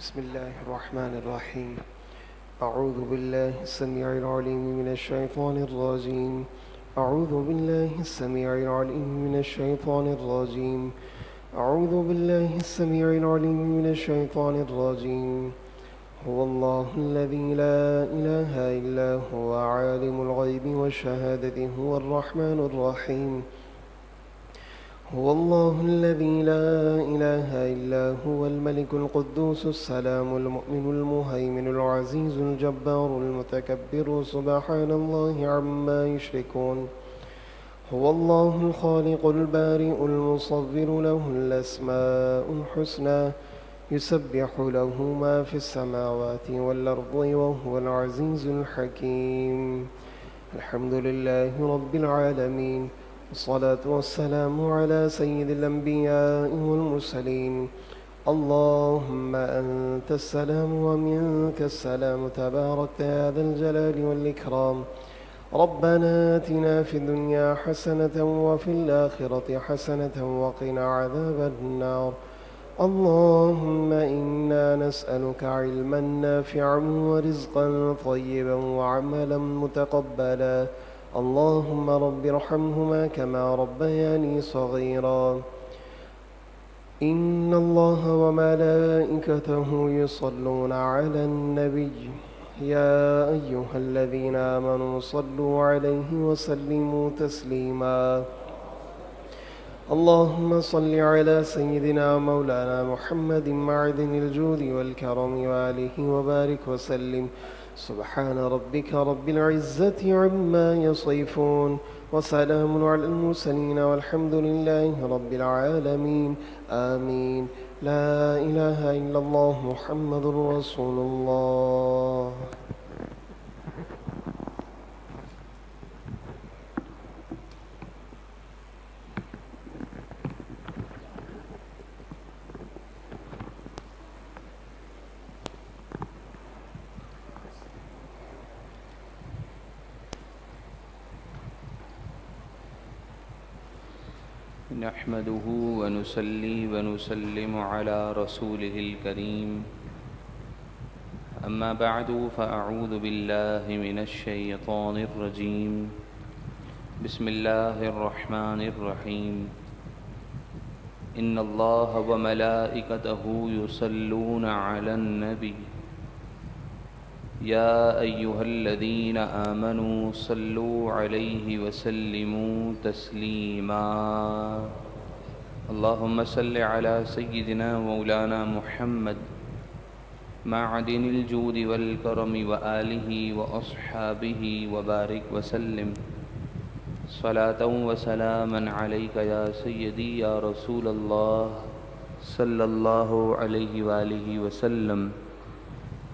بسم الله الرحمن الرحيم. أعوذ بالله السميع العليم من الشيطان الرجيم. أعوذ بالله السميع العليم من الشيطان الرجيم. أعوذ بالله السميع العليم من الشيطان الرجيم. هو الله الذي لا إله إلا هو عالم الغيب والشهادة هو الرحمن الرحيم. هو الله الذي لا إله إلا هو الملك القدوس السلام المؤمن المهيمن العزيز الجبار المتكبر سبحان الله عما يشركون. هو الله الخالق البارئ المصور له الأسماء الحسنى يسبح له ما في السماوات والأرض وهو العزيز الحكيم. الحمد لله رب العالمين، والصلاة والسلام على سيد الأنبياء والمرسلين. اللهم أنت السلام ومنك السلام، تباركت يا ذا الجلال والإكرام. ربنا آتنا في الدنيا حسنة وفي الآخرة حسنة وقنا عذاب النار. اللهم إنا نسألك علما نافعا ورزقا طيبا وعملا متقبلا. اللهم رب ارحمهما كما ربياني صغيرا. إن الله وملائكته يصلون على النبي يا أيها الذين آمنوا صلوا عليه وسلموا تسليما. اللهم صل على سيدنا مولانا محمد معدن الجود والكرم وآله وبارك وسلم. سبحان ربك رب العزة عما يصفون وسلام على المرسلين والحمد لله رب العالمين. آمين. لا إله إلا الله محمد رسول الله. نحمده ونصلي ونسلم على رسوله الكريم. أما بعد فأعوذ بالله من الشيطان الرجيم. بسم الله الرحمن الرحيم. إن الله وملائكته يصلون على النبي يا أيها الذين آمنوا صلوا عليه وسلموا تسليما. اللهم صل على سيدنا مولانا محمد معدن الجود والكرم وآله وأصحابه وبارك وسلم صلاة وسلاما عليك يا سيدي يا رسول الله صلی اللہ علیہ وآلہ وسلم.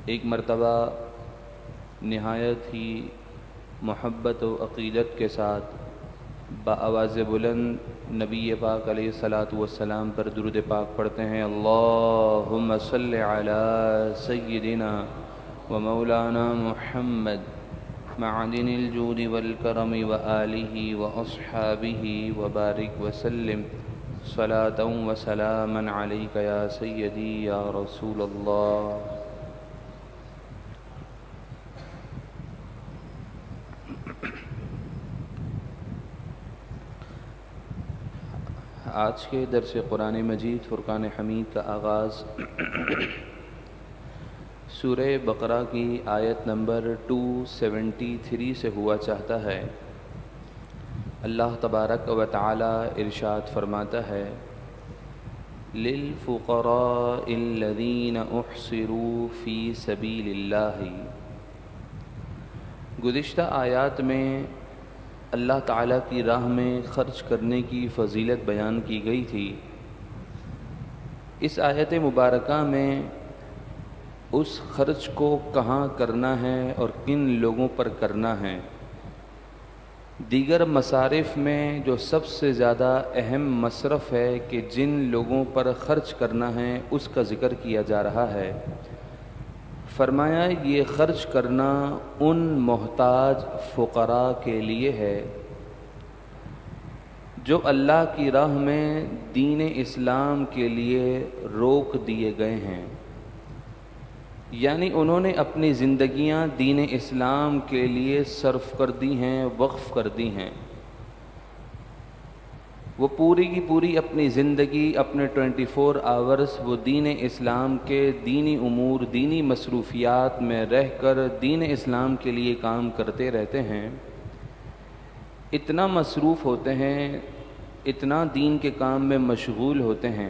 ایک مرتبہ نہایت ہی محبت و عقیدت کے ساتھ بآواز بلند نبی پاک علیہ الصلاۃ والسلام پر درود پاک پڑھتے ہیں. اللہم صل علی سیدنا و مولانا محمد معدن الجود والکرم وآلہ واصحابہ وبارک وسلم صلاۃ وسلاما علیک یا سیدی یا رسول اللہ. آج کے درس قرآن مجید فرقان حمید کا آغاز سورہ بقرہ کی آیت نمبر 273 سے ہوا چاہتا ہے. اللہ تبارک و تعالی ارشاد فرماتا ہے: للفقراء الذین احصروا فی سبیل اللہ. گزشتہ آیات میں اللہ تعالیٰ کی راہ میں خرچ کرنے کی فضیلت بیان کی گئی تھی. اس آیت مبارکہ میں اس خرچ کو کہاں کرنا ہے اور کن لوگوں پر کرنا ہے، دیگر مصارف میں جو سب سے زیادہ اہم مصرف ہے کہ جن لوگوں پر خرچ کرنا ہے اس کا ذکر کیا جا رہا ہے. فرمایا یہ خرچ کرنا ان محتاج فقراء کے لیے ہے جو اللہ کی راہ میں دین اسلام کے لیے روک دیے گئے ہیں. یعنی انہوں نے اپنی زندگیاں دین اسلام کے لیے صرف کر دی ہیں، وقف کر دی ہیں۔ وہ پوری کی پوری اپنی زندگی، اپنے 24 آورز وہ دین اسلام کے دینی امور، دینی مصروفیات میں رہ کر دین اسلام کے لیے کام کرتے رہتے ہیں۔ اتنا مصروف ہوتے ہیں، اتنا دین کے کام میں مشغول ہوتے ہیں،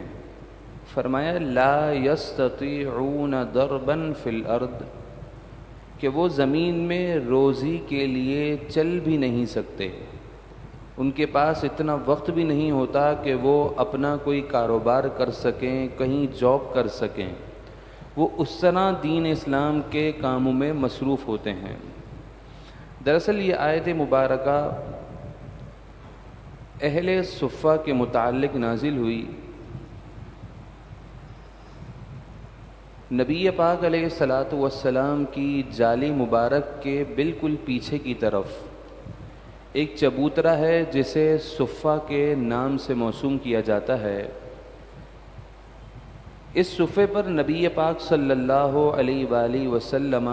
فرمایا لا یستطیعون ضربا فی الارض، کہ وہ زمین میں روزی کے لیے چل بھی نہیں سکتے۔ ان کے پاس اتنا وقت بھی نہیں ہوتا کہ وہ اپنا کوئی کاروبار کر سکیں، کہیں جاب کر سکیں۔ وہ اس طرح دین اسلام کے کاموں میں مصروف ہوتے ہیں۔ دراصل یہ آیت مبارکہ اہل صفہ کے متعلق نازل ہوئی۔ نبی پاک علیہ الصلاۃ والسلام کی جالی مبارک کے بالکل پیچھے کی طرف ایک چبوترا ہے جسے صفہ کے نام سے موسوم کیا جاتا ہے۔ اس صفے پر نبی پاک صلی اللہ علیہ وآلہ وسلم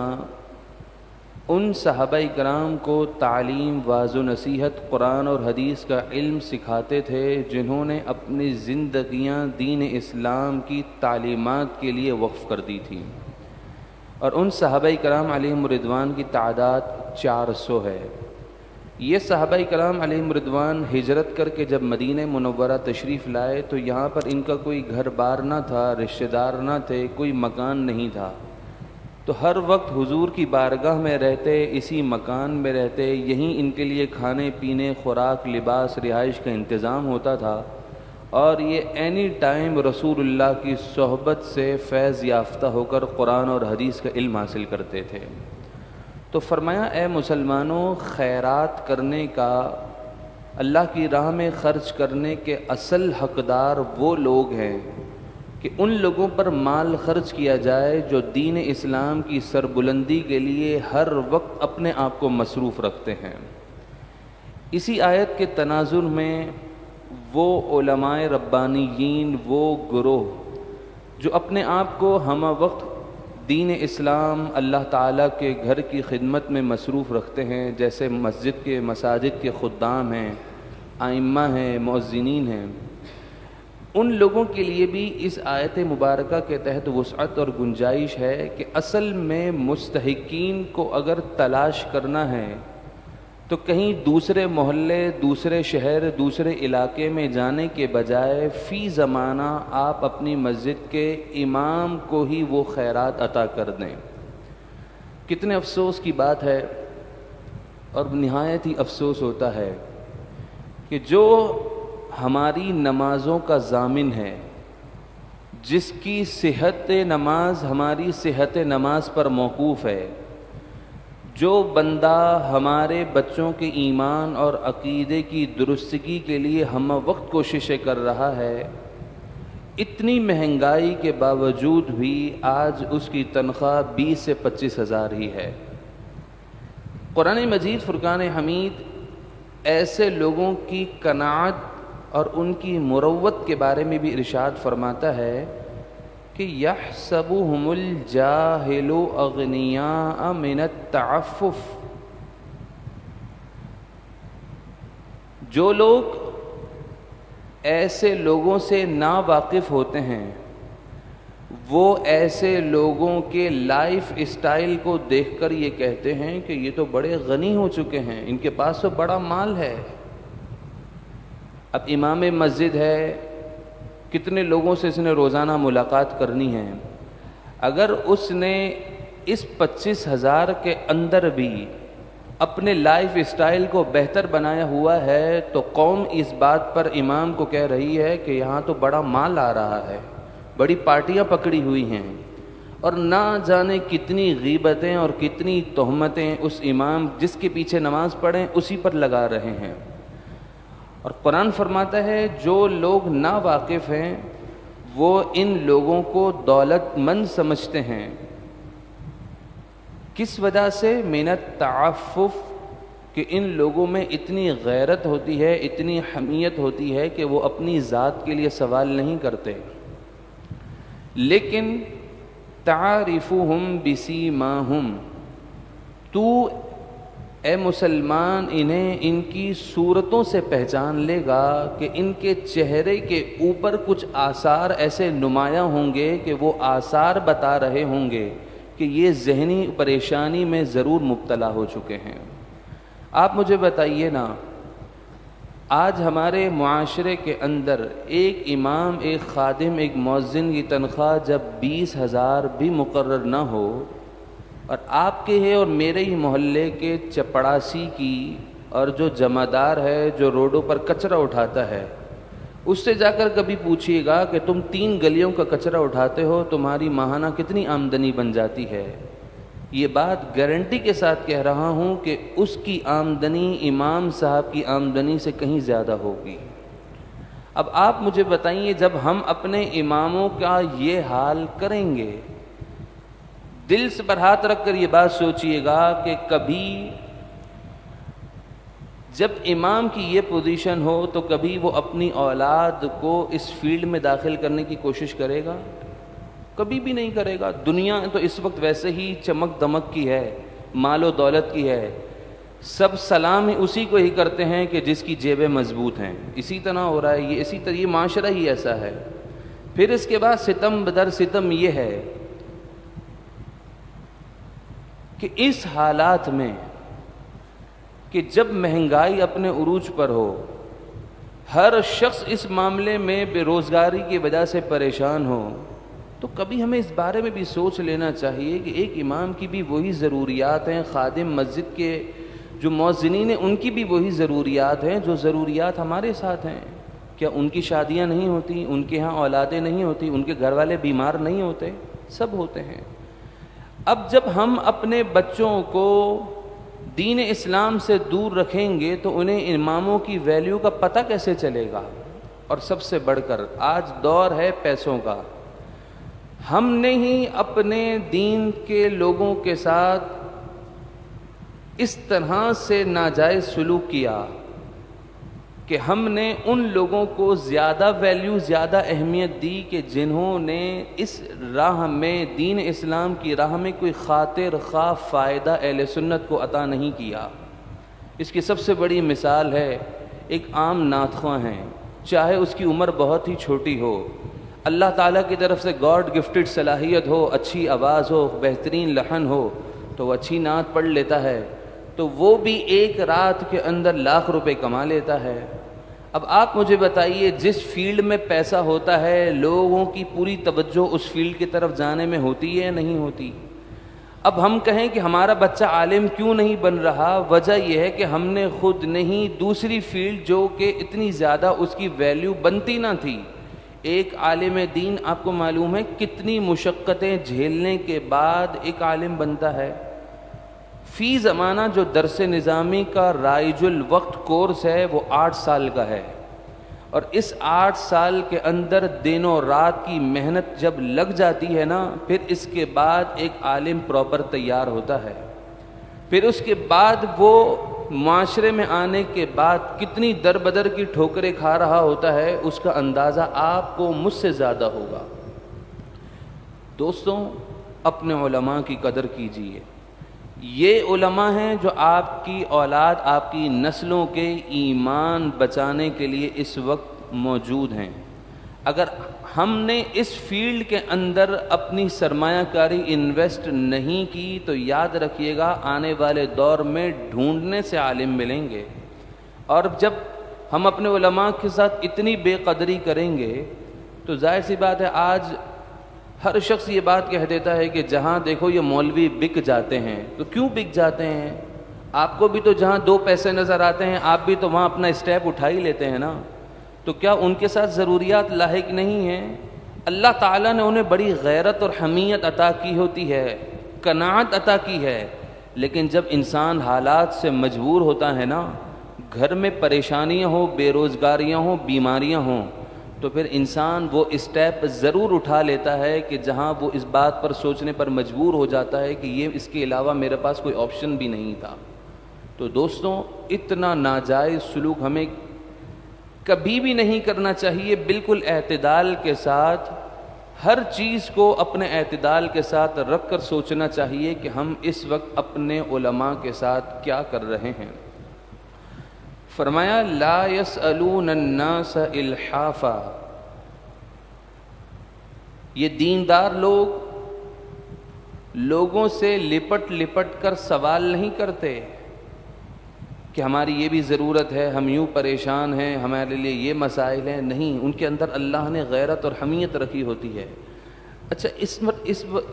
ان صحابہ کرام کو تعلیم، واعظ و نصیحت، قرآن اور حدیث کا علم سکھاتے تھے، جنہوں نے اپنی زندگیاں دین اسلام کی تعلیمات کے لیے وقف کر دی تھیں۔ اور ان صحابہ کرام علیہم رضوان کی تعداد 400 ہے۔ یہ صحابہ کرام علیہم رضوان ہجرت کر کے جب مدینہ منورہ تشریف لائے تو یہاں پر ان کا کوئی گھر بار نہ تھا، رشتہ دار نہ تھے، کوئی مکان نہیں تھا، تو ہر وقت حضور کی بارگاہ میں رہتے، اسی مکان میں رہتے، یہیں ان کے لیے کھانے پینے، خوراک، لباس، رہائش کا انتظام ہوتا تھا، اور یہ اینی ٹائم رسول اللہ کی صحبت سے فیض یافتہ ہو کر قرآن اور حدیث کا علم حاصل کرتے تھے۔ تو فرمایا اے مسلمانوں، خیرات کرنے کا، اللہ کی راہ میں خرچ کرنے کے اصل حقدار وہ لوگ ہیں کہ ان لوگوں پر مال خرچ کیا جائے جو دین اسلام کی سربلندی کے لیے ہر وقت اپنے آپ کو مصروف رکھتے ہیں۔ اسی آیت کے تناظر میں وہ علماء ربانیین، وہ گروہ جو اپنے آپ کو ہمہ وقت دین اسلام، اللہ تعالیٰ کے گھر کی خدمت میں مصروف رکھتے ہیں، جیسے مساجد کے خدام ہیں، ائمہ ہیں، مؤذنین ہیں، ان لوگوں کے لیے بھی اس آیت مبارکہ کے تحت وسعت اور گنجائش ہے کہ اصل میں مستحقین کو اگر تلاش کرنا ہے تو کہیں دوسرے محلے، دوسرے شہر، دوسرے علاقے میں جانے کے بجائے فی زمانہ آپ اپنی مسجد کے امام کو ہی وہ خیرات عطا کر دیں۔ کتنے افسوس کی بات ہے، اور نہایت ہی افسوس ہوتا ہے کہ جو ہماری نمازوں کا ضامن ہے، جس کی صحت نماز ہماری صحت نماز پر موقوف ہے، جو بندہ ہمارے بچوں کے ایمان اور عقیدے کی درستگی کے لیے ہم وقت کوششیں کر رہا ہے، اتنی مہنگائی کے باوجود بھی آج اس کی تنخواہ 20 سے 25 ہزار ہی ہے۔ قرآن مجید فرقان حمید ایسے لوگوں کی قناعت اور ان کی مروت کے بارے میں بھی ارشاد فرماتا ہے کہ یحسبهم الجاہل اغنیاء من التعفف، جو لوگ ایسے لوگوں سے نا واقف ہوتے ہیں، وہ ایسے لوگوں کے لائف اسٹائل کو دیکھ کر یہ کہتے ہیں کہ یہ تو بڑے غنی ہو چکے ہیں، ان کے پاس تو بڑا مال ہے۔ اب امام مسجد ہے، کتنے لوگوں سے اس نے روزانہ ملاقات کرنی ہے، اگر اس نے اس 25,000 کے اندر بھی اپنے لائف اسٹائل کو بہتر بنایا ہوا ہے تو قوم اس بات پر امام کو کہہ رہی ہے کہ یہاں تو بڑا مال آ رہا ہے، بڑی پارٹیاں پکڑی ہوئی ہیں، اور نہ جانے کتنی غیبتیں اور کتنی تہمتیں اس امام جس کے پیچھے نماز پڑھیں اسی پر لگا رہے ہیں۔ اور قرآن فرماتا ہے جو لوگ نا واقف ہیں وہ ان لوگوں کو دولت مند سمجھتے ہیں، کس وجہ سے؟ من التعفف، کہ ان لوگوں میں اتنی غیرت ہوتی ہے، اتنی حمیت ہوتی ہے کہ وہ اپنی ذات کے لیے سوال نہیں کرتے، لیکن تعرفهم بسیماہم، تو اے مسلمان انہیں ان کی صورتوں سے پہچان لے گا کہ ان کے چہرے کے اوپر کچھ آثار ایسے نمایاں ہوں گے کہ وہ آثار بتا رہے ہوں گے کہ یہ ذہنی پریشانی میں ضرور مبتلا ہو چکے ہیں۔ آپ مجھے بتائیے نا، آج ہمارے معاشرے کے اندر ایک امام، ایک خادم، ایک مؤذن کی تنخواہ جب 20,000 بھی مقرر نہ ہو، اور آپ کے ہے اور میرے ہی محلے کے چپڑاسی کی اور جو جمعدار ہے جو روڈوں پر کچرا اٹھاتا ہے، اس سے جا کر کبھی پوچھیے گا کہ تم 3 گلیوں کا کچرا اٹھاتے ہو، تمہاری ماہانہ کتنی آمدنی بن جاتی ہے؟ یہ بات گارنٹی کے ساتھ کہہ رہا ہوں کہ اس کی آمدنی امام صاحب کی آمدنی سے کہیں زیادہ ہوگی۔ اب آپ مجھے بتائیے، جب ہم اپنے اماموں کا یہ حال کریں گے، دل سے پر ہاتھ رکھ کر یہ بات سوچئے گا کہ کبھی جب امام کی یہ پوزیشن ہو تو کبھی وہ اپنی اولاد کو اس فیلڈ میں داخل کرنے کی کوشش کرے گا؟ کبھی بھی نہیں کرے گا۔ دنیا تو اس وقت ویسے ہی چمک دمک کی ہے، مال و دولت کی ہے، سب سلام ہی اسی کو ہی کرتے ہیں کہ جس کی جیبیں مضبوط ہیں۔ اسی طرح ہو رہا ہے، یہ اسی طرح، یہ معاشرہ ہی ایسا ہے۔ پھر اس کے بعد ستم بدر ستم یہ ہے کہ اس حالات میں کہ جب مہنگائی اپنے عروج پر ہو، ہر شخص اس معاملے میں بے روزگاری کی وجہ سے پریشان ہو، تو کبھی ہمیں اس بارے میں بھی سوچ لینا چاہیے کہ ایک امام کی بھی وہی ضروریات ہیں، خادم مسجد کے جو مؤذنین ہیں ان کی بھی وہی ضروریات ہیں جو ضروریات ہمارے ساتھ ہیں۔ کیا ان کی شادیاں نہیں ہوتی؟ ان کے ہاں اولادیں نہیں ہوتی؟ ان کے گھر والے بیمار نہیں ہوتے؟ سب ہوتے ہیں۔ اب جب ہم اپنے بچوں کو دین اسلام سے دور رکھیں گے تو انہیں اماموں کی ویلیو کا پتہ کیسے چلے گا؟ اور سب سے بڑھ کر آج دور ہے پیسوں کا۔ ہم نے ہی اپنے دین کے لوگوں کے ساتھ اس طرح سے ناجائز سلوک کیا کہ ہم نے ان لوگوں کو زیادہ ویلیو، زیادہ اہمیت دی کہ جنہوں نے اس راہ میں، دین اسلام کی راہ میں کوئی خاطر خواہ فائدہ اہل سنت کو عطا نہیں کیا۔ اس کی سب سے بڑی مثال ہے ایک عام نعت خواں ہیں، چاہے اس کی عمر بہت ہی چھوٹی ہو، اللہ تعالیٰ کی طرف سے گاڈ گفٹڈ صلاحیت ہو، اچھی آواز ہو، بہترین لحن ہو، تو وہ اچھی نعت پڑھ لیتا ہے، تو وہ بھی ایک رات کے اندر لاکھ روپے کما لیتا ہے۔ اب آپ مجھے بتائیے، جس فیلڈ میں پیسہ ہوتا ہے لوگوں کی پوری توجہ اس فیلڈ کی طرف جانے میں ہوتی ہے یا نہیں ہوتی؟ اب ہم کہیں کہ ہمارا بچہ عالم کیوں نہیں بن رہا، وجہ یہ ہے کہ ہم نے خود نہیں دوسری فیلڈ جو کہ اتنی زیادہ اس کی ویلیو بنتی نہ تھی۔ ایک عالم دین آپ کو معلوم ہے کتنی مشقتیں جھیلنے کے بعد ایک عالم بنتا ہے؟ فی زمانہ جو درس نظامی کا رائج الوقت کورس ہے وہ 8 سال کا ہے، اور اس 8 سال کے اندر دن و رات کی محنت جب لگ جاتی ہے نا، پھر اس کے بعد ایک عالم پراپر تیار ہوتا ہے۔ پھر اس کے بعد وہ معاشرے میں آنے کے بعد کتنی در بدر کی ٹھوکریں کھا رہا ہوتا ہے، اس کا اندازہ آپ کو مجھ سے زیادہ ہوگا۔ دوستوں، اپنے علماء کی قدر کیجیے۔ یہ علماء ہیں جو آپ کی اولاد، آپ کی نسلوں کے ایمان بچانے کے لیے اس وقت موجود ہیں۔ اگر ہم نے اس فیلڈ کے اندر اپنی سرمایہ کاری انویسٹ نہیں کی تو یاد رکھیے گا آنے والے دور میں ڈھونڈنے سے عالم ملیں گے۔ اور جب ہم اپنے علماء کے ساتھ اتنی بے قدری کریں گے تو ظاہر سی بات ہے، آج ہر شخص یہ بات کہہ دیتا ہے کہ جہاں دیکھو یہ مولوی بک جاتے ہیں، تو کیوں بک جاتے ہیں؟ آپ کو بھی تو جہاں 2 پیسے نظر آتے ہیں آپ بھی تو وہاں اپنا اسٹیپ اٹھا ہی لیتے ہیں نا، تو کیا ان کے ساتھ ضروریات لاحق نہیں ہیں؟ اللہ تعالیٰ نے انہیں بڑی غیرت اور حمیت عطا کی ہوتی ہے، قناعت عطا کی ہے، لیکن جب انسان حالات سے مجبور ہوتا ہے نا، گھر میں پریشانیاں ہوں، بے روزگاریاں ہوں، بیماریاں ہوں، تو پھر انسان وہ اسٹیپ ضرور اٹھا لیتا ہے کہ جہاں وہ اس بات پر سوچنے پر مجبور ہو جاتا ہے کہ یہ اس کے علاوہ میرے پاس کوئی آپشن بھی نہیں تھا۔ تو دوستوں، اتنا ناجائز سلوک ہمیں کبھی بھی نہیں کرنا چاہیے، بالکل اعتدال کے ساتھ ہر چیز کو اپنے اعتدال کے ساتھ رکھ کر سوچنا چاہیے کہ ہم اس وقت اپنے علماء کے ساتھ کیا کر رہے ہیں۔ فرمایا لا يسألون الناس الحافا، یہ دیندار لوگوں سے لپٹ لپٹ کر سوال نہیں کرتے کہ ہماری یہ بھی ضرورت ہے، ہم یوں پریشان ہیں، ہمارے لیے یہ مسائل ہیں، نہیں، ان کے اندر اللہ نے غیرت اور حمیت رکھی ہوتی ہے۔ اچھا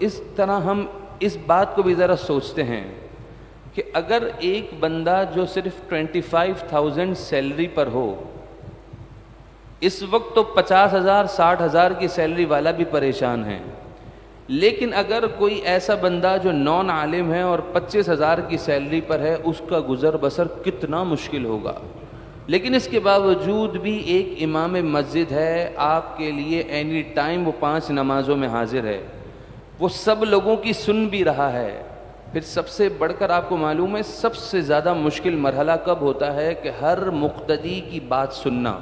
اس طرح ہم اس بات کو بھی ذرا سوچتے ہیں کہ اگر ایک بندہ جو صرف 25,000 سیلری پر ہو، اس وقت تو 50,000 60,000 کی سیلری والا بھی پریشان ہے، لیکن اگر کوئی ایسا بندہ جو نان عالم ہے اور 25,000 کی سیلری پر ہے، اس کا گزر بسر کتنا مشکل ہوگا، لیکن اس کے باوجود بھی ایک امام مسجد ہے آپ کے لیے اینی ٹائم، وہ 5 نمازوں میں حاضر ہے، وہ سب لوگوں کی سن بھی رہا ہے۔ پھر سب سے بڑھ کر آپ کو معلوم ہے سب سے زیادہ مشکل مرحلہ کب ہوتا ہے کہ ہر مقتدی کی بات سننا،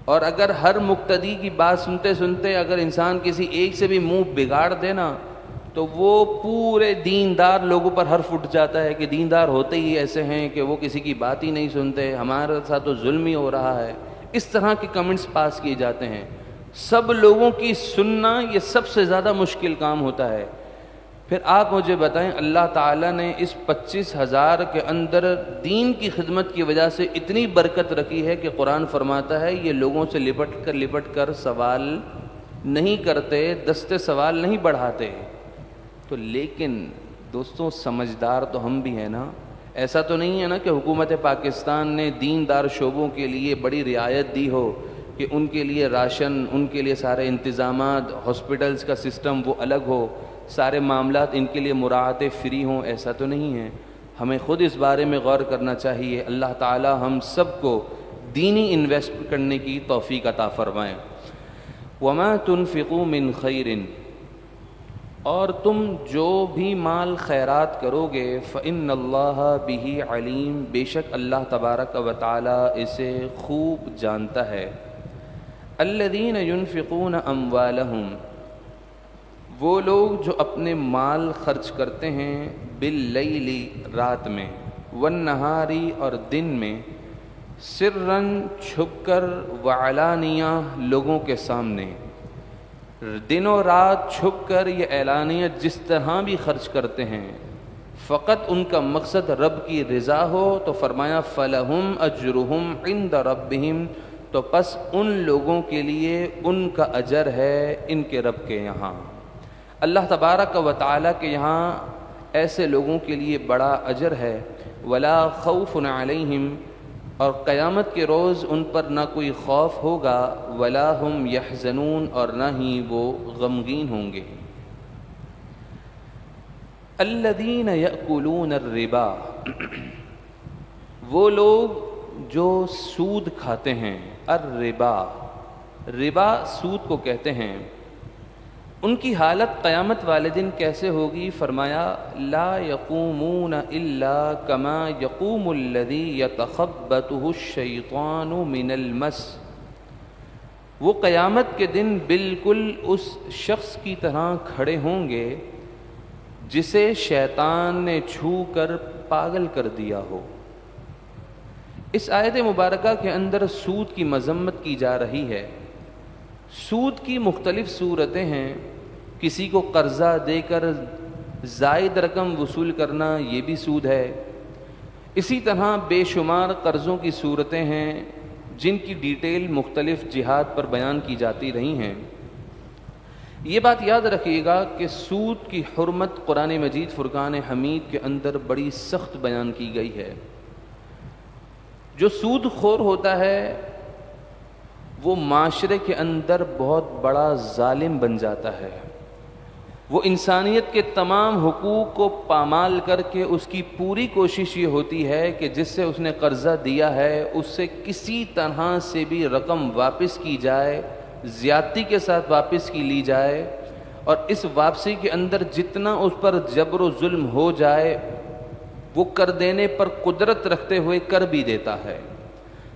اور اگر ہر مقتدی کی بات سنتے سنتے اگر انسان کسی ایک سے بھی منہ بگاڑ دے نا، تو وہ پورے دیندار لوگوں پر حرف اٹھ جاتا ہے کہ دیندار ہوتے ہی ایسے ہیں کہ وہ کسی کی بات ہی نہیں سنتے، ہمارے ساتھ تو ظلم ہی ہو رہا ہے، اس طرح کے کمنٹس پاس کیے جاتے ہیں۔ سب لوگوں کی سننا یہ سب سے زیادہ مشکل کام ہوتا ہے۔ پھر آپ مجھے بتائیں اللہ تعالیٰ نے اس 25,000 کے اندر دین کی خدمت کی وجہ سے اتنی برکت رکھی ہے کہ قرآن فرماتا ہے یہ لوگوں سے لپٹ کر سوال نہیں کرتے، دستے سوال نہیں بڑھاتے۔ تو لیکن دوستوں سمجھدار تو ہم بھی ہیں نا، ایسا تو نہیں ہے نا کہ حکومت پاکستان نے دیندار شعبوں کے لیے بڑی رعایت دی ہو کہ ان کے لیے راشن، ان کے لیے سارے انتظامات، ہاسپٹلز کا سسٹم وہ الگ ہو، سارے معاملات ان کے لیے مراعات فری ہوں، ایسا تو نہیں ہے۔ ہمیں خود اس بارے میں غور کرنا چاہیے۔ اللہ تعالی ہم سب کو دینی انویسٹ کرنے کی توفیق عطا فرمائیں۔ وما تنفقوا من خیر، اور تم جو بھی مال خیرات کرو گے فإن اللہ بہ علیم، بے شک اللہ تبارک و تعالی اسے خوب جانتا ہے۔ الذین ینفقون اموالہم، وہ لوگ جو اپنے مال خرچ کرتے ہیں، باللیل رات میں، والنہار اور دن میں، سرًا چھپ کر، وعلانیہ لوگوں کے سامنے، دن و رات چھپ کر یا اعلانیہ جس طرح بھی خرچ کرتے ہیں، فقط ان کا مقصد رب کی رضا ہو، تو فرمایا فلہم اجرہم عند ربہم، تو پس ان لوگوں کے لیے ان کا اجر ہے ان کے رب کے یہاں۔ اللہ تبارک و تعالیٰ کے یہاں ایسے لوگوں کے لیے بڑا اجر ہے۔ ولا خوف علیہم، اور قیامت کے روز ان پر نہ کوئی خوف ہوگا، ولا ہم یحزنون، اور نہ ہی وہ غمگین ہوں گے۔ الذین یأکلون الربا، وہ لوگ جو سود کھاتے ہیں، الربا، ربا سود کو کہتے ہیں، ان کی حالت قیامت والے دن کیسے ہوگی؟ فرمایا لا یقومون الا کما یقوم الذی یتخبطہ الشیطان من المس، وہ قیامت کے دن بالکل اس شخص کی طرح کھڑے ہوں گے جسے شیطان نے چھو کر پاگل کر دیا ہو۔ اس آیت مبارکہ کے اندر سود کی مذمت کی جا رہی ہے۔ سود کی مختلف صورتیں ہیں، کسی کو قرضہ دے کر زائد رقم وصول کرنا یہ بھی سود ہے، اسی طرح بے شمار قرضوں کی صورتیں ہیں جن کی ڈیٹیل مختلف جہات پر بیان کی جاتی رہی ہیں۔ یہ بات یاد رکھیے گا کہ سود کی حرمت قرآن مجید فرقان حمید کے اندر بڑی سخت بیان کی گئی ہے۔ جو سود خور ہوتا ہے وہ معاشرے کے اندر بہت بڑا ظالم بن جاتا ہے، وہ انسانیت کے تمام حقوق کو پامال کر کے اس کی پوری کوشش یہ ہوتی ہے کہ جس سے اس نے قرضہ دیا ہے اس سے کسی طرح سے بھی رقم واپس کی جائے، زیادتی کے ساتھ واپس کی لی جائے، اور اس واپسی کے اندر جتنا اس پر جبر و ظلم ہو جائے وہ کر دینے پر قدرت رکھتے ہوئے کر بھی دیتا ہے۔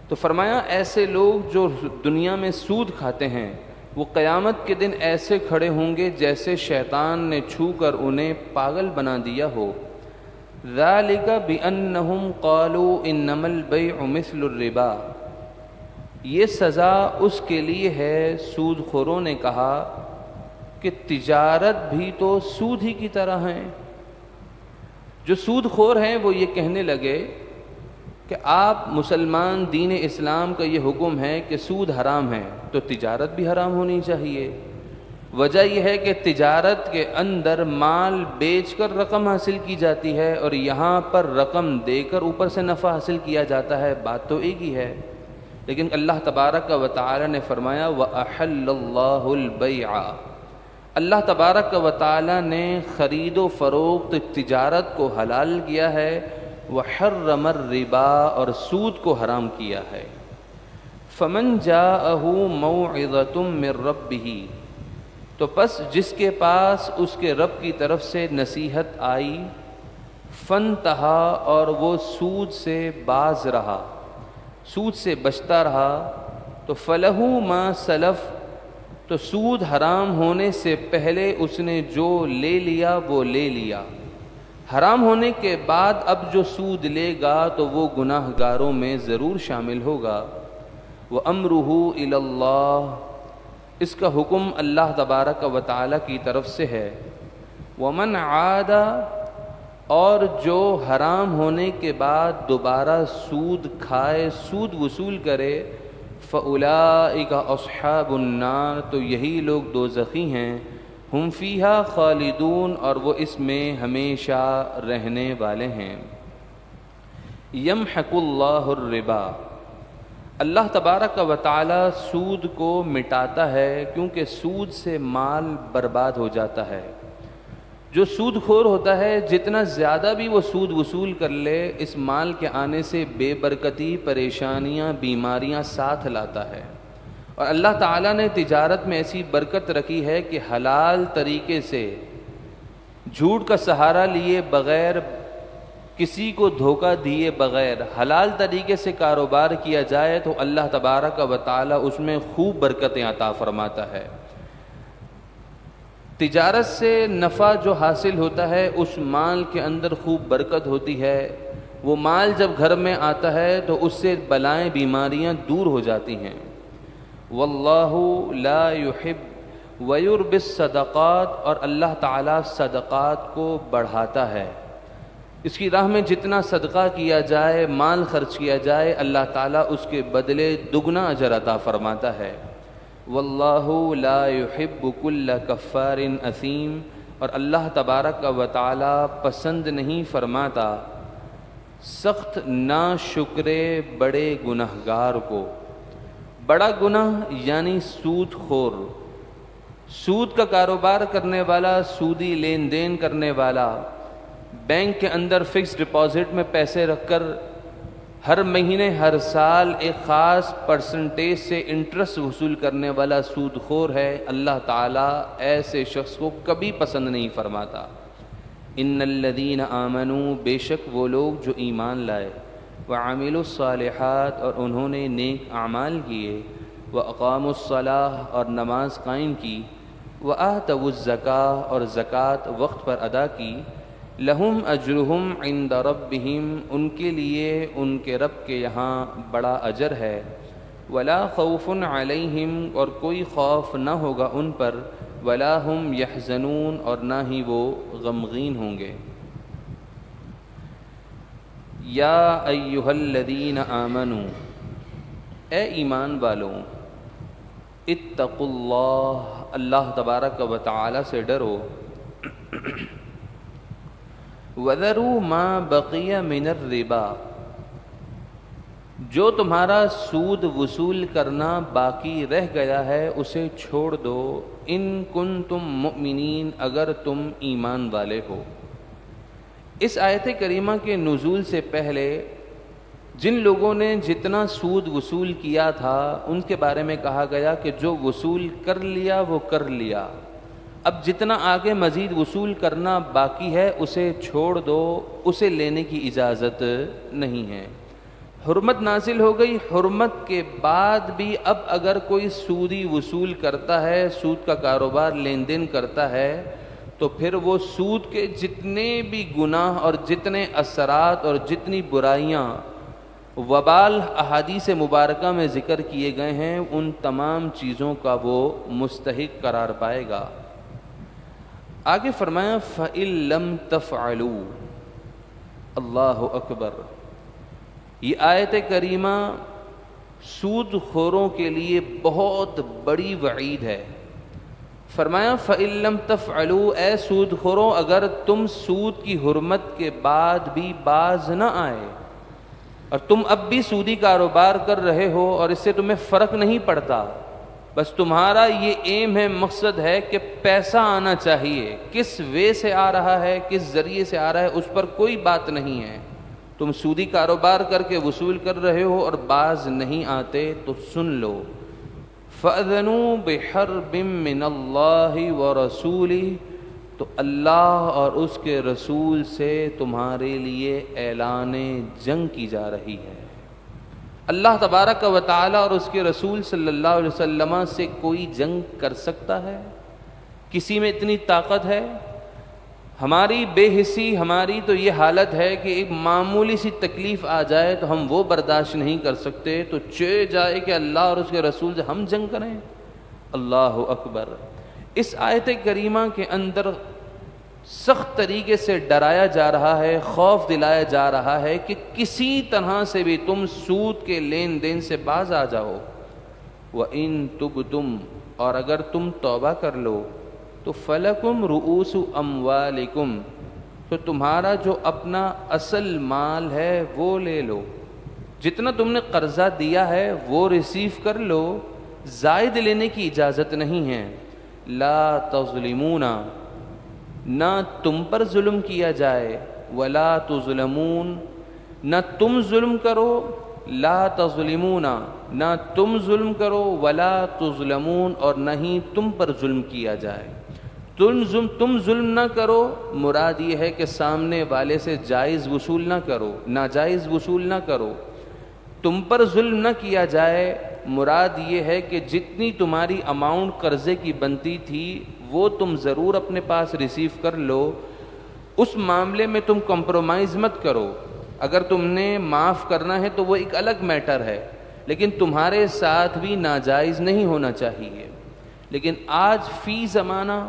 تو فرمایا ایسے لوگ جو دنیا میں سود کھاتے ہیں، وہ قیامت کے دن ایسے کھڑے ہوں گے جیسے شیطان نے چھو کر انہیں پاگل بنا دیا ہو۔ ذالک بأنہم قالوا انما البیع مثل الربا، یہ سزا اس کے لیے ہے، سود خوروں نے کہا کہ تجارت بھی تو سود ہی کی طرح ہیں۔ جو سود خور ہیں وہ یہ کہنے لگے کہ آپ مسلمان، دین اسلام کا یہ حکم ہے کہ سود حرام ہے تو تجارت بھی حرام ہونی چاہیے۔ وجہ یہ ہے کہ تجارت کے اندر مال بیچ کر رقم حاصل کی جاتی ہے اور یہاں پر رقم دے کر اوپر سے نفع حاصل کیا جاتا ہے، بات تو ایک ہی ہے۔ لیکن اللہ تبارک و تعالی نے فرمایا وَأَحَلَّ اللَّهُ الْبَيْعَ، اللہ تبارک و تعالی نے خرید و فروخت تجارت کو حلال کیا ہے، وحرم الربا، اور سود کو حرام کیا ہے۔ فمن جاءہ موعظۃ من ربہ، تو پس جس کے پاس اس کے رب کی طرف سے نصیحت آئی، فانتہا، اور وہ سود سے باز رہا، سود سے بچتا رہا، تو فلہ ما سلف، تو سود حرام ہونے سے پہلے اس نے جو لے لیا وہ لے لیا، حرام ہونے کے بعد اب جو سود لے گا تو وہ گناہ گاروں میں ضرور شامل ہوگا۔ وَأَمْرُهُ إِلَى اللَّهِ، اس کا حکم اللہ تبارک و تعالی کی طرف سے ہے۔ وَمَنْ عَادَ، اور جو حرام ہونے کے بعد دوبارہ سود کھائے، سود وصول کرے، فَأُولَئِكَ أَصْحَابُ النَّارِ، تو یہی لوگ دوزخی ہیں، ہم فیہا خالدون، اور وہ اس میں ہمیشہ رہنے والے ہیں۔ یمحق اللہ الربا، اللہ تبارک و تعالی سود کو مٹاتا ہے، کیونکہ سود سے مال برباد ہو جاتا ہے۔ جو سود خور ہوتا ہے جتنا زیادہ بھی وہ سود وصول کر لے، اس مال کے آنے سے بے برکتی، پریشانیاں، بیماریاں ساتھ لاتا ہے۔ اور اللہ تعالیٰ نے تجارت میں ایسی برکت رکھی ہے کہ حلال طریقے سے، جھوٹ کا سہارا لیے بغیر، کسی کو دھوکہ دیے بغیر حلال طریقے سے کاروبار کیا جائے تو اللہ تبارک و تعالیٰ اس میں خوب برکتیں عطا فرماتا ہے۔ تجارت سے نفع جو حاصل ہوتا ہے اس مال کے اندر خوب برکت ہوتی ہے، وہ مال جب گھر میں آتا ہے تو اس سے بلائیں، بیماریاں دور ہو جاتی ہیں۔ واللہ لا یحب ویربی الصدقات، اور اللہ تعالیٰ صدقات کو بڑھاتا ہے۔ اس کی راہ میں جتنا صدقہ کیا جائے، مال خرچ کیا جائے، اللہ تعالیٰ اس کے بدلے دگنا اجر عطا فرماتا ہے۔ واللہ لا یحب کل کفار اثیم، اور اللہ تبارک و تعالیٰ پسند نہیں فرماتا سخت ناشکرے بڑے گنہگار کو۔ بڑا گناہ یعنی سود خور، سود کا کاروبار کرنے والا، سودی لین دین کرنے والا، بینک کے اندر فکس ڈپازٹ میں پیسے رکھ کر ہر مہینے، ہر سال ایک خاص پرسنٹیج سے انٹرسٹ وصول کرنے والا سود خور ہے۔ اللہ تعالیٰ ایسے شخص کو کبھی پسند نہیں فرماتا۔ ان الذین آمنوا، بے شک وہ لوگ جو ایمان لائے، وعملوا الصالحات، اور انہوں نے نیک اعمال کیے، واقاموا الصلاۃ، اور نماز قائم کی، وآتوا الزکاۃ، اور زکوٰۃ وقت پر ادا کی، لہم اجرہم عند ربہم، ان کے لیے ان کے رب کے یہاں بڑا اجر ہے، ولا خوف علیہم، اور کوئی خوف نہ ہوگا ان پر، ولا ہم یحزنون، اور نہ ہی وہ غمگین ہوں گے۔ یا ایہا الذین آمنوا، اے ایمان والوں، اتقوا اللہ، اللہ تبارک و تعالی سے ڈرو، وَذَرُوا مَا بَقِيَ مِنَ الرِّبَا، جو تمہارا سود وصول کرنا باقی رہ گیا ہے اسے چھوڑ دو، ان کنتم مؤمنین، اگر تم ایمان والے ہو۔ اس آیت کریمہ کے نزول سے پہلے جن لوگوں نے جتنا سود وصول کیا تھا ان کے بارے میں کہا گیا کہ جو وصول کر لیا وہ کر لیا، اب جتنا آگے مزید وصول کرنا باقی ہے اسے چھوڑ دو، اسے لینے کی اجازت نہیں ہے۔ حرمت نازل ہو گئی، حرمت کے بعد بھی اب اگر کوئی سودی وصول کرتا ہے، سود کا کاروبار لین دین کرتا ہے، تو پھر وہ سود کے جتنے بھی گناہ اور جتنے اثرات اور جتنی برائیاں وبال احادیث مبارکہ میں ذکر کیے گئے ہیں، ان تمام چیزوں کا وہ مستحق قرار پائے گا۔ آگے فرمایا فَإِن لَّمْ تَفْعَلُوا، اللہ اکبر۔ یہ آیت کریمہ سود خوروں کے لیے بہت بڑی وعید ہے۔ فرمایا فَإِن لَّمْ تَفْعَلُوا، اے سود خوروں اگر تم سود کی حرمت کے بعد بھی باز نہ آئے اور تم اب بھی سودی کاروبار کر رہے ہو اور اس سے تمہیں فرق نہیں پڑتا، بس تمہارا یہ ایم ہے، مقصد ہے کہ پیسہ آنا چاہیے، کس وے سے آ رہا ہے، کس ذریعے سے آ رہا ہے، اس پر کوئی بات نہیں ہے، تم سودی کاروبار کر کے وصول کر رہے ہو اور باز نہیں آتے، تو سن لو فَأْذَنُوا بِحَرْبٍ مِّنَ اللَّهِ وَرَسُولِهِ، تو اللہ اور اس کے رسول سے تمہارے لیے اعلان جنگ کی جا رہی ہے۔ اللہ تبارک و تعالی اور اس کے رسول صلی اللہ علیہ وسلم سے کوئی جنگ کر سکتا ہے؟ کسی میں اتنی طاقت ہے؟ ہماری بے حسی، ہماری تو یہ حالت ہے کہ ایک معمولی سی تکلیف آ جائے تو ہم وہ برداشت نہیں کر سکتے، تو چاہے جائے کہ اللہ اور اس کے رسول سے ہم جنگ کریں۔ اللہ اکبر۔ اس آیت کریمہ کے اندر سخت طریقے سے ڈرایا جا رہا ہے، خوف دلایا جا رہا ہے کہ کسی طرح سے بھی تم سود کے لین دین سے باز آ جاؤ۔ وَإِن تُبْتُمْ، اور اگر تم توبہ کر لو، تو فَلَكُمْ رُؤُوسُ أَمْوَالِكُمْ، تو تمہارا جو اپنا اصل مال ہے وہ لے لو، جتنا تم نے قرضہ دیا ہے وہ ریسیو کر لو، زائد لینے کی اجازت نہیں ہے۔ لا تظلمون، نہ تم پر ظلم کیا جائے، ولا تظلمون، نہ تم ظلم کرو، لا تظلمون، نہ تم ظلم کرو، ولا تظلمون، اور نہ ہی تم پر ظلم کیا جائے۔ تم ظلم نہ کرو، مراد یہ ہے کہ سامنے والے سے جائز وصول نہ کرو، ناجائز وصول نہ کرو۔ تم پر ظلم نہ کیا جائے، مراد یہ ہے کہ جتنی تمہاری اماؤنٹ قرضے کی بنتی تھی وہ تم ضرور اپنے پاس ریسیو کر لو، اس معاملے میں تم کمپرومائز مت کرو۔ اگر تم نے معاف کرنا ہے تو وہ ایک الگ میٹر ہے، لیکن تمہارے ساتھ بھی ناجائز نہیں ہونا چاہیے۔ لیکن آج فی زمانہ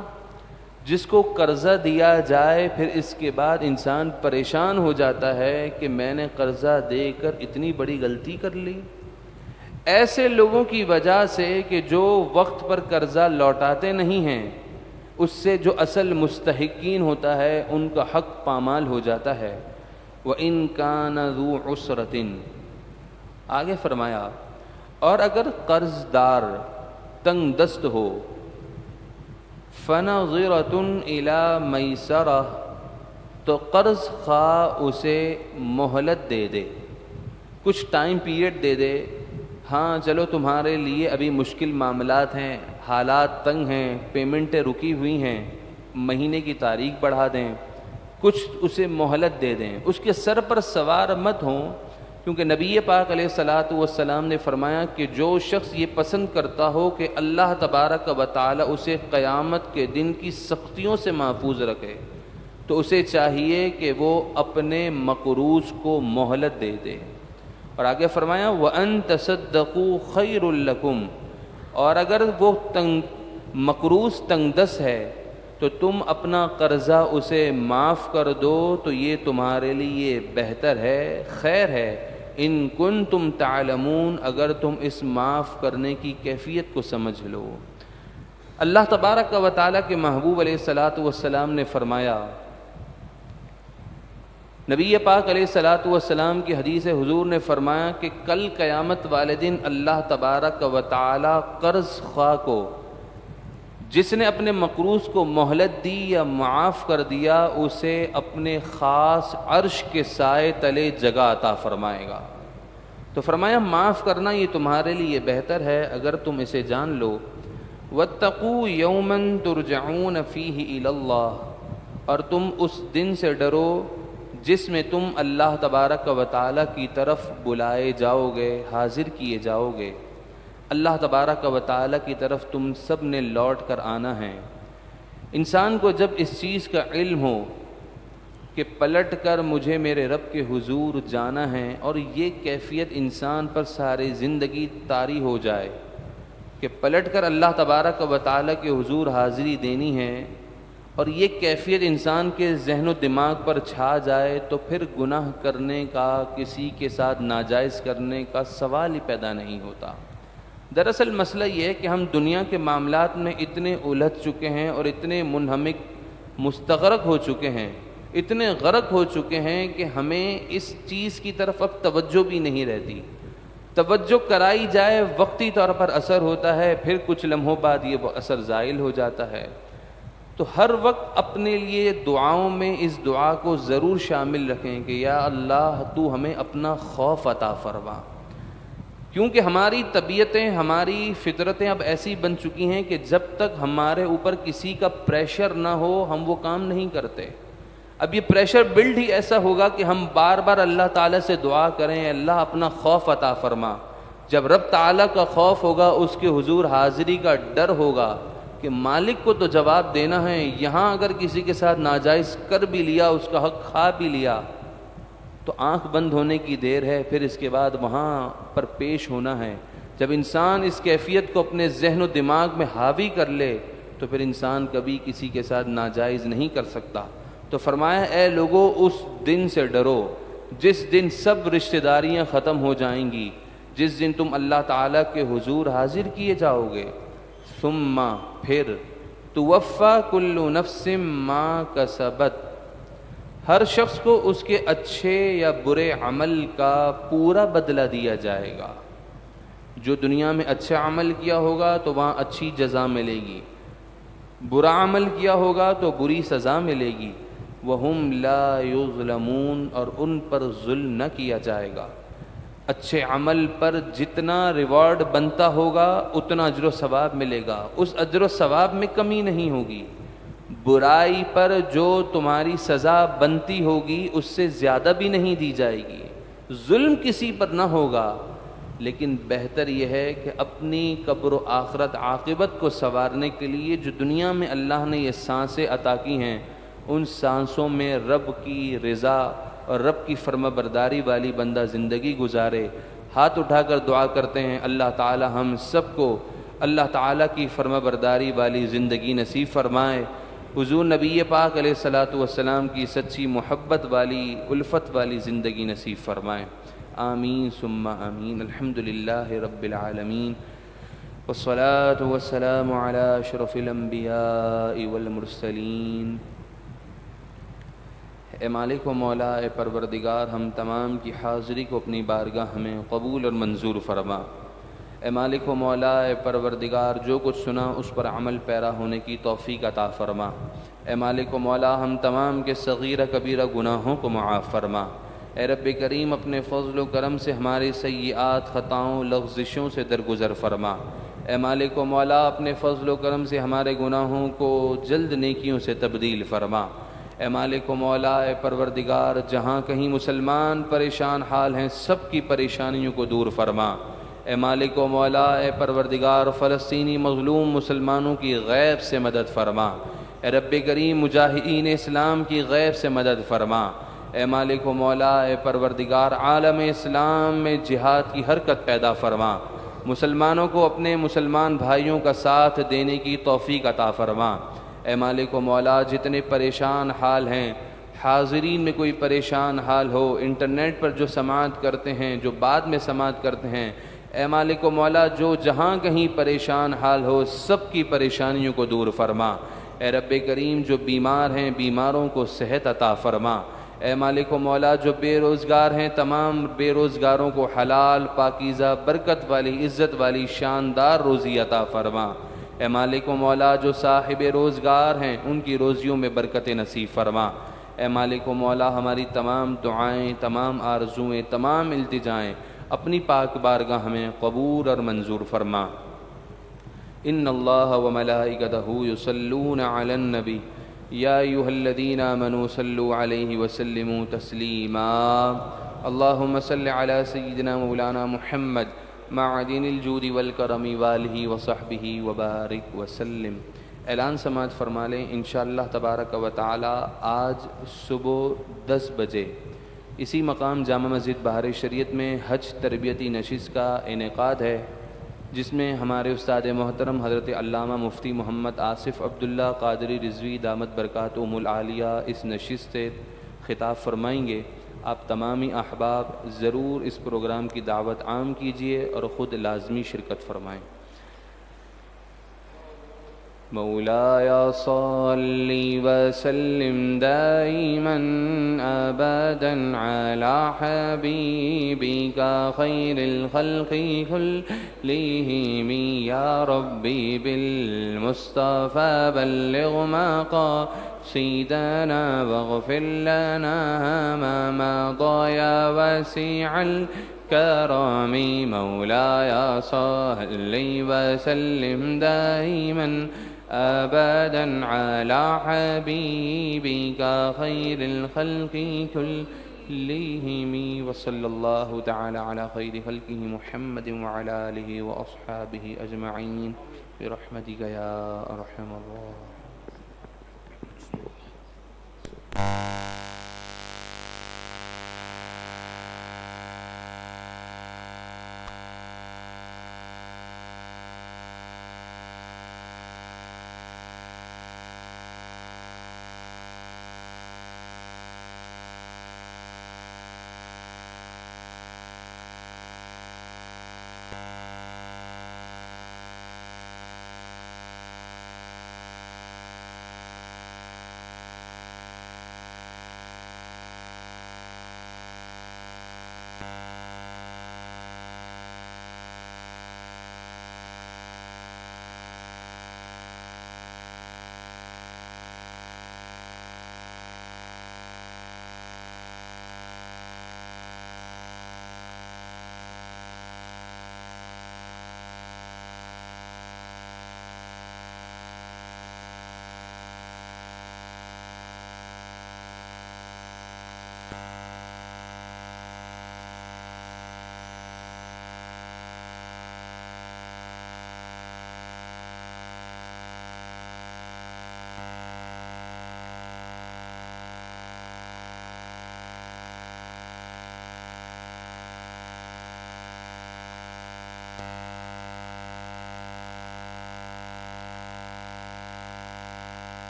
جس کو قرضہ دیا جائے، پھر اس کے بعد انسان پریشان ہو جاتا ہے کہ میں نے قرضہ دے کر اتنی بڑی غلطی کر لی۔ ایسے لوگوں کی وجہ سے کہ جو وقت پر قرضہ لوٹاتے نہیں ہیں، اس سے جو اصل مستحقین ہوتا ہے ان کا حق پامال ہو جاتا ہے۔ وَإِن كَانَ ذُو عُسْرَةٍ، آگے فرمایا اور اگر قرض دار تنگ دست ہو، فَنَظِرَةٌ إِلَى مَيْسَرَةٍ، تو قرض خواہ اسے مہلت دے دے، کچھ ٹائم پیریڈ دے دے، ہاں چلو تمہارے لیے ابھی مشکل معاملات ہیں، حالات تنگ ہیں، پیمنٹیں رکی ہوئی ہیں، مہینے کی تاریخ بڑھا دیں، کچھ اسے مہلت دے دیں، اس کے سر پر سوار مت ہوں، کیونکہ نبی پاک علیہ الصلاۃ والسلام نے فرمایا کہ جو شخص یہ پسند کرتا ہو کہ اللہ تبارک و تعالی اسے قیامت کے دن کی سختیوں سے محفوظ رکھے، تو اسے چاہیے کہ وہ اپنے مقروض کو مہلت دے دے۔ اور آگے فرمایا وَأَن تَصَدَّقُوا خَيْرٌ لَكُمْ، اور اگر وہ مقروض تنگ دست ہے تو تم اپنا قرضہ اسے معاف کر دو، تو یہ تمہارے لیے بہتر ہے، خیر ہے، ان کنتم تعلمون، اگر تم اس معاف کرنے کی کیفیت کو سمجھ لو۔ اللہ تبارک و تعالیٰ کے محبوب علیہ الصلاۃ والسلام نے فرمایا، نبی پاک علیہ الصلاۃ والسلام کی حدیث حضور نے فرمایا کہ کل قیامت والے دن اللہ تبارک و تعالی قرض خواہ کو، جس نے اپنے مقروض کو مہلت دی یا معاف کر دیا، اسے اپنے خاص عرش کے سائے تلے جگہ عطا فرمائے گا۔ تو فرمایا معاف کرنا یہ تمہارے لیے بہتر ہے اگر تم اسے جان لو۔ وَاتَّقُوا يَوْمًا تُرْجَعُونَ فِيهِ إِلَى اللَّهِ، اور تم اس دن سے ڈرو جس میں تم اللہ تبارک و تعالیٰ کی طرف بلائے جاؤ گے، حاضر کیے جاؤ گے۔ اللہ تبارک و تعالیٰ کی طرف تم سب نے لوٹ کر آنا ہے۔ انسان کو جب اس چیز کا علم ہو کہ پلٹ کر مجھے میرے رب کے حضور جانا ہے، اور یہ کیفیت انسان پر ساری زندگی طاری ہو جائے کہ پلٹ کر اللہ تبارک و تعالیٰ کے حضور حاضری دینی ہے، اور یہ کیفیت انسان کے ذہن و دماغ پر چھا جائے، تو پھر گناہ کرنے کا، کسی کے ساتھ ناجائز کرنے کا سوال ہی پیدا نہیں ہوتا۔ دراصل مسئلہ یہ ہے کہ ہم دنیا کے معاملات میں اتنے الجھ چکے ہیں اور اتنے منہمک مستغرق ہو چکے ہیں، اتنے غرق ہو چکے ہیں کہ ہمیں اس چیز کی طرف اب توجہ بھی نہیں رہتی۔ توجہ کرائی جائے وقتی طور پر اثر ہوتا ہے، پھر کچھ لمحوں بعد یہ اثر زائل ہو جاتا ہے۔ تو ہر وقت اپنے لیے دعاؤں میں اس دعا کو ضرور شامل رکھیں کہ یا اللہ تو ہمیں اپنا خوف عطا فرما، کیونکہ ہماری طبیعتیں، ہماری فطرتیں اب ایسی بن چکی ہیں کہ جب تک ہمارے اوپر کسی کا پریشر نہ ہو ہم وہ کام نہیں کرتے۔ اب یہ پریشر بلڈ ہی ایسا ہوگا کہ ہم بار بار اللہ تعالیٰ سے دعا کریں اللہ اپنا خوف عطا فرما۔ جب رب تعالیٰ کا خوف ہوگا، اس کے حضور حاضری کا ڈر ہوگا کہ مالک کو تو جواب دینا ہے، یہاں اگر کسی کے ساتھ ناجائز کر بھی لیا، اس کا حق کھا بھی لیا، تو آنکھ بند ہونے کی دیر ہے، پھر اس کے بعد وہاں پر پیش ہونا ہے۔ جب انسان اس کیفیت کو اپنے ذہن و دماغ میں حاوی کر لے تو پھر انسان کبھی کسی کے ساتھ ناجائز نہیں کر سکتا۔ تو فرمایا اے لوگو اس دن سے ڈرو جس دن سب رشتہ داریاں ختم ہو جائیں گی، جس دن تم اللہ تعالیٰ کے حضور حاضر کیے جاؤ گے۔ ثم پھر توفی کل نفس ما کسبت، ہر شخص کو اس کے اچھے یا برے عمل کا پورا بدلہ دیا جائے گا۔ جو دنیا میں اچھا عمل کیا ہوگا تو وہاں اچھی جزا ملے گی، برا عمل کیا ہوگا تو بری سزا ملے گی۔ وَهُمْ لَا يُظْلَمُونَ، اور ان پر ظلم نہ کیا جائے گا۔ اچھے عمل پر جتنا ریوارڈ بنتا ہوگا اتنا اجر و ثواب ملے گا، اس اجر و ثواب میں کمی نہیں ہوگی۔ برائی پر جو تمہاری سزا بنتی ہوگی اس سے زیادہ بھی نہیں دی جائے گی۔ ظلم کسی پر نہ ہوگا، لیکن بہتر یہ ہے کہ اپنی قبر و آخرت عاقبت کو سنوارنے کے لیے جو دنیا میں اللہ نے یہ سانسیں عطا کی ہیں، ان سانسوں میں رب کی رضا اور رب کی فرما برداری والی بندہ زندگی گزارے۔ ہاتھ اٹھا کر دعا کرتے ہیں اللہ تعالی ہم سب کو اللہ تعالیٰ کی فرما برداری والی زندگی نصیب فرمائے، حضور نبی پاک علیہ الصلاۃ والسلام کی سچی محبت والی الفت والی زندگی نصیب فرمائے۔ آمین ثم آمین۔ الحمدللہ رب العالمین، والصلاة والسلام علی اشرف الانبیاء والمرسلین۔ اے مالک و مولا، اے پروردگار، ہم تمام کی حاضری کو اپنی بارگاہ میں قبول اور منظور فرما۔ اے مالک و مولا، اے پروردگار، جو کچھ سنا اس پر عمل پیرا ہونے کی توفیق عطا فرما۔ اے مالک و مولا، ہم تمام کے صغیرہ کبیرہ گناہوں کو معاف فرما۔ اے رب کریم، اپنے فضل و کرم سے ہماری سیئات، خطاؤں، لغزشوں سے درگزر فرما۔ اے مالک و مولا، اپنے فضل و کرم سے ہمارے گناہوں کو جلد نیکیوں سے تبدیل فرما۔ اے مالک و مولا، اے پروردگار، جہاں کہیں مسلمان پریشان حال ہیں سب کی پریشانیوں کو دور فرما۔ اے مالک و مولا، اے پروردگار، فلسطینی مظلوم مسلمانوں کی غیب سے مدد فرما۔ اے رب کریم، مجاہدین اسلام کی غیب سے مدد فرما۔ اے مالک و مولا، اے پروردگار، عالم اسلام میں جہاد کی حرکت پیدا فرما۔ مسلمانوں کو اپنے مسلمان بھائیوں کا ساتھ دینے کی توفیق عطا فرما۔ اے مالک و مولا، جتنے پریشان حال ہیں، حاضرین میں کوئی پریشان حال ہو، انٹرنیٹ پر جو سماعت کرتے ہیں، جو بعد میں سماعت کرتے ہیں، اے مالک و مولا، جو جہاں کہیں پریشان حال ہو سب کی پریشانیوں کو دور فرما۔ اے رب کریم، جو بیمار ہیں بیماروں کو صحت عطا فرما۔ اے مالک و مولا، جو بے روزگار ہیں تمام بے روزگاروں کو حلال، پاکیزہ، برکت والی، عزت والی، شاندار روزی عطا فرما۔ اے مالک و مولا، جو صاحب روزگار ہیں ان کی روزیوں میں برکت نصیب فرما۔ اے مالک و مولا، ہماری تمام دعائیں، تمام آرزوئیں، تمام التجائیں اپنی پاک بارگاہ میں قبول اور منظور فرما۔ ان اللہ و ملائکتہ یصلون علی النبی یا ایہا الذین آمنوا صلوا علیہ وسلموا تسلیما اللہم صل علی سیدنا مولانا محمد معدن الجود والکرم والہ وصحبہ وبارک وسلم۔ اعلان سماعت فرما لیں انشاءاللہ تبارک و تعالی آج صبح 10 بجے اسی مقام جامع مسجد بہار شریعت میں حج تربیتی نشست کا انعقاد ہے، جس میں ہمارے استاد محترم حضرت علامہ مفتی محمد آصف عبداللہ قادری رضوی دامت برکاتہم العالیہ اس نشست سے خطاب فرمائیں گے۔ آپ تمامی احباب ضرور اس پروگرام کی دعوت عام کیجیے اور خود لازمی شرکت فرمائیں۔ مولایا صلی وسلم دائما ابدا علی حبیبک خیر الخلق کلہم یا ربی بالمصطفى بلغ مقاصدنا واغفر لنا ما مضى یا وسیع الكرم مولایا صلی وسلم دائما أبدا على حبيبك خير الخلق كلهم وصلى الله تعالى على خير خلقه محمد وعلى آله وأصحابه أجمعين برحمتك يا أرحم الراحمين۔